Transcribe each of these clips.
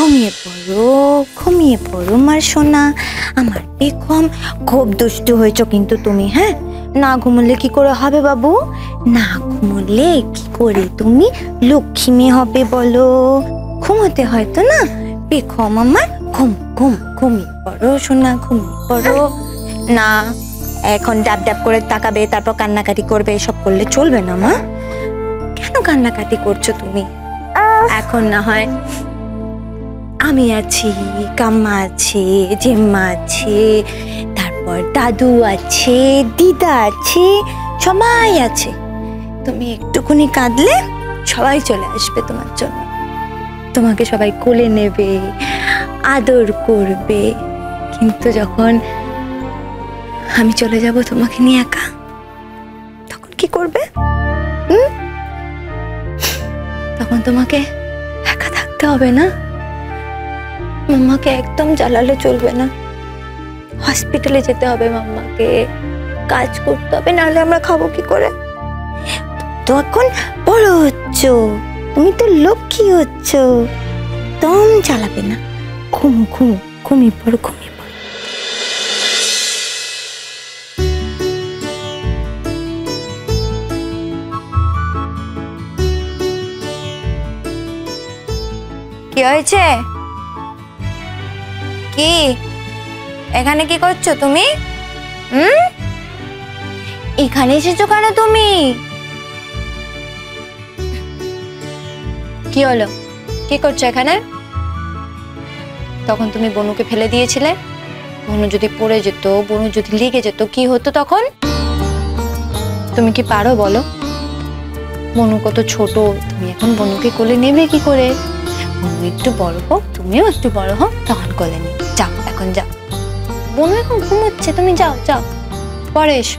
ঘুমিয়ে পড়ো মার সোনা, আমার বেগম। খুব দুষ্টু হয়েছো কিন্তু তুমি, হ্যাঁ? না ঘুমোলে কি করে হবে বাবু? না ঘুমোলে কি করে তুমি লক্ষ্মী মেয়ে হবে বলো? ঘুমোতে হয় তো না বেগম আমার। ঘুমিয়ে পড়ো সোনা, ঘুমিয়ে পড়ো। না এখন ডাব ডাব করে তাকাবে, তারপর কান্নাকাটি করবে, এসব করলে চলবে না মা। কেন কান্নাকাটি করছো তুমি? এখন না হয় আমি আছি, কাম্মা আছে, জেম্মা আছে, তারপর দাদু আছে, দিদা আছে, সবাই আছে। তুমি একটুখানি কাঁদলে সবাই চলে আসবে তোমার জন্য। তোমাকে সবাই কোলে নেবে, আদর করবে। কিন্তু যখন আমি চলে যাব তোমাকে নিয়ে একা, তখন কি করবে? তখন তোমাকে একা থাকতে হবে না? মাম্মাকে একদম জ্বালালে চলবে না। হসপিটালে যেতে হবে, মাম্মাকে কাজ করতে হবে, নাহলে আমরা খাবো কি করে? তো এখন বড় হচ্ছ, তুমি তো লক্ষ্মী হচ্ছ, একদম জ্বালাবে না। ঘুমিয়ে পড়ো। কি হয়েছে? কি এখানে কি করছো তুমি? এখানে এসেছো কেন তুমি? কি হলো? কি করছো এখানে? তখন তুমি বনুকে ফেলে দিয়েছিলে। বনু যদি পড়ে যেত, বনু যদি লেগে যেত, কি হতো তখন? তুমি কি পারো বলো? বনু কত ছোট, তুমি এখন বনুকে কোলে নেবে কি করে? বনু একটু বড় হোক, তুমিও একটু বড় হোক, তখন কোলে নিয়ে যাও। এখন যাও, বনু এখন ঘুমোচ্ছে, তুমি যাও পরে এসো।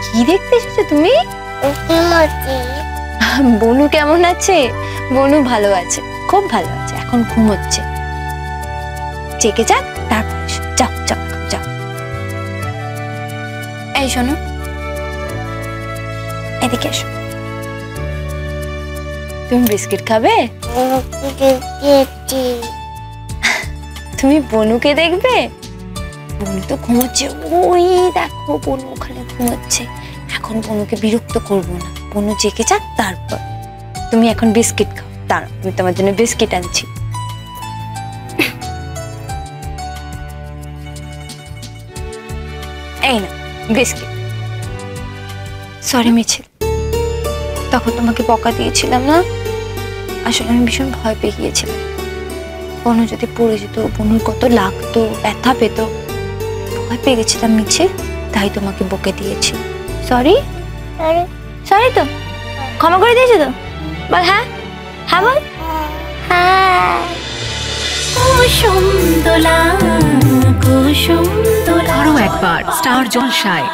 কি দেখতে এসেছো তুমি? বনু কেমন আছে? বনু ভালো আছে, খুব ভালো আছে, এখন ঘুমোচ্ছে। জেগে যাক, তারপর এসো। যাও। এই শোনো, এদিকে এসো। তুমি বিস্কিট খাবে? তুমি বনুকে দেখবে? বনু তো ঘুমোচ্ছে, ওই দেখো বনু ওখানে ঘুমোচ্ছে। এখন বনুকে বিরক্ত করবো না, বনু জেগে যাক, তারপর তুমি এখন বিস্কিট খাও। দাঁড়াও, আমি তোমার জন্য বিস্কিট আনছি। এই না বিস্কিট। সরি মিছিল, তখন তোমাকে বকা দিয়েছিলাম না? আসলে আমি ভীষণ ভয় পেয়ে গিয়েছিলাম। বনু যদি পড়ে যেত, বনুর কত লাগতো, ব্যথা পেত, ভয় পেয়ে গেছিলাম মিছিল, তাই তোমাকে বকে দিয়েছি। সরি তো? ক্ষমা করে দিয়েছো তো? বল হ্যাঁ বল হ্যাঁ। আরো একবার স্টার জলসায়।